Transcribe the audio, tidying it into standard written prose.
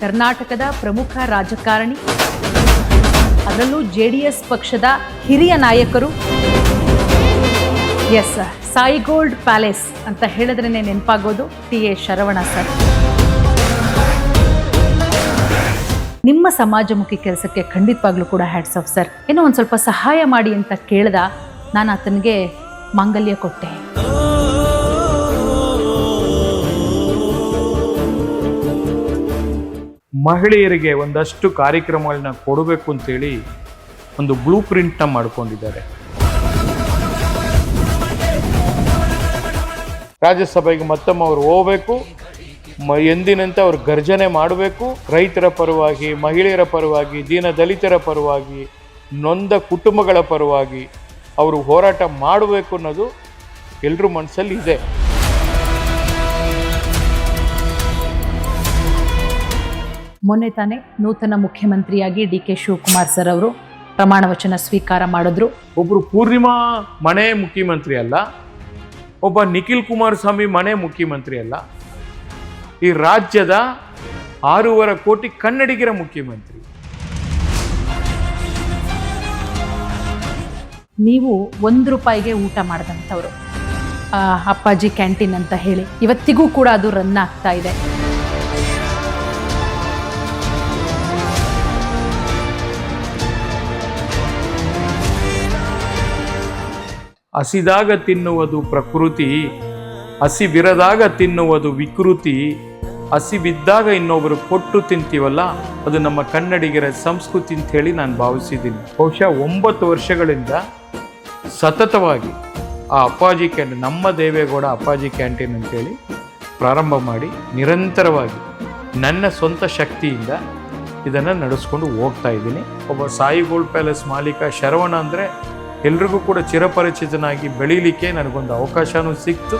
ಕರ್ನಾಟಕದ ಪ್ರಮುಖ ರಾಜಕಾರಣಿ, ಅದರಲ್ಲೂ JDS ಪಕ್ಷದ ಹಿರಿಯ ನಾಯಕರು. ಎಸ್, ಸಾಯಿಗೋಲ್ಡ್ ಪ್ಯಾಲೇಸ್ ಅಂತ ಹೇಳಿದ್ರೇ ನೆನಪಾಗೋದು TA ಶರವಣ ಸರ್. ನಿಮ್ಮ ಸಮಾಜಮುಖಿ ಕೆಲಸಕ್ಕೆ ಖಂಡಿತವಾಗ್ಲೂ ಕೂಡ ಹ್ಯಾಟ್ಸ್ ಆಫ್ ಸರ್. ಏನೋ ಒಂದು ಸ್ವಲ್ಪ ಸಹಾಯ ಮಾಡಿ ಅಂತ ಕೇಳ್ದ, ನಾನು ಆತನಿಗೆ ಮಾಂಗಲ್ಯ ಕೊಟ್ಟೆ. ಮಹಿಳೆಯರಿಗೆ ಒಂದಷ್ಟು ಕಾರ್ಯಕ್ರಮಗಳನ್ನ ಕೊಡಬೇಕು ಅಂತೇಳಿ ಒಂದು ಬ್ಲೂ ಪ್ರಿಂಟ್ನ ಮಾಡ್ಕೊಂಡಿದ್ದಾರೆ. ರಾಜ್ಯಸಭೆಗೆ ಮತ್ತೊಮ್ಮೆ ಅವರು ಹೋಗಬೇಕು, ಎಂದಿನಂತೆ ಅವರು ಗರ್ಜನೆ ಮಾಡಬೇಕು. ರೈತರ ಪರವಾಗಿ, ಮಹಿಳೆಯರ ಪರವಾಗಿ, ದೀನ ದಲಿತರ ಪರವಾಗಿ, ನೊಂದ ಕುಟುಂಬಗಳ ಪರವಾಗಿ ಅವರು ಹೋರಾಟ ಮಾಡಬೇಕು ಅನ್ನೋದು ಎಲ್ಲರ ಮನಸ್ಸಲ್ಲಿ ಇದೆ. ಮೊನ್ನೆ ತಾನೇ ನೂತನ ಮುಖ್ಯಮಂತ್ರಿಯಾಗಿ DK ಶಿವಕುಮಾರ್ ಸರ್ ಅವರು ಪ್ರಮಾಣ ವಚನ ಸ್ವೀಕಾರ ಮಾಡಿದ್ರು. ಒಬ್ಬರು ಪೂರ್ಣಿಮಾ ಮನೆ ಮುಖ್ಯಮಂತ್ರಿ ಅಲ್ಲ, ಒಬ್ಬ ನಿಖಿಲ್ ಕುಮಾರಸ್ವಾಮಿ ಮನೆ ಮುಖ್ಯಮಂತ್ರಿ ಅಲ್ಲ, ಈ ರಾಜ್ಯದ 6.5 ಕೋಟಿ ಕನ್ನಡಿಗರ ಮುಖ್ಯಮಂತ್ರಿ. ನೀವು ₹1 ಊಟ ಮಾಡಿದಂಥವ್ರು, ಅಪ್ಪಾಜಿ ಕ್ಯಾಂಟೀನ್ ಅಂತ ಹೇಳಿ ಇವತ್ತಿಗೂ ಕೂಡ ಅದು ರನ್ ಆಗ್ತಾ ಇದೆ. ಹಸಿದಾಗ ತಿನ್ನುವುದು ಪ್ರಕೃತಿ, ಹಸಿವಿರದಾಗ ತಿನ್ನುವುದು ವಿಕೃತಿ, ಹಸಿಬಿದ್ದಾಗ ಇನ್ನೊಬ್ಬರು ಕೊಟ್ಟು ತಿಂತೀವಲ್ಲ ಅದು ನಮ್ಮ ಕನ್ನಡಿಗರ ಸಂಸ್ಕೃತಿ ಅಂತ ಹೇಳಿ ನಾನು ಭಾವಿಸಿದ್ದೀನಿ. ಬಹುಶಃ 9 ವರ್ಷಗಳಿಂದ ಸತತವಾಗಿ ಆ ಅಪ್ಪಾಜಿ ಕ್ಯಾಂಟೀನ್, ನಮ್ಮ ದೇವೇಗೌಡ ಅಪ್ಪಾಜಿ ಕ್ಯಾಂಟೀನ್ ಅಂತೇಳಿ ಪ್ರಾರಂಭ ಮಾಡಿ ನಿರಂತರವಾಗಿ ನನ್ನ ಸ್ವಂತ ಶಕ್ತಿಯಿಂದ ಇದನ್ನು ನಡೆಸ್ಕೊಂಡು ಹೋಗ್ತಾ ಇದ್ದೀನಿ. ಒಬ್ಬ ಸಾಯಿ ಗೋಲ್ಡ್ ಪ್ಯಾಲೇಸ್ ಮಾಲೀಕ ಶರವಣ ಅಂದರೆ ಎಲ್ರಿಗೂ ಕೂಡ ಚಿರಪರಿಚಿತನಾಗಿ ಬೆಳೀಲಿಕ್ಕೆ ನನಗೊಂದು ಅವಕಾಶನೂ ಸಿಕ್ತು.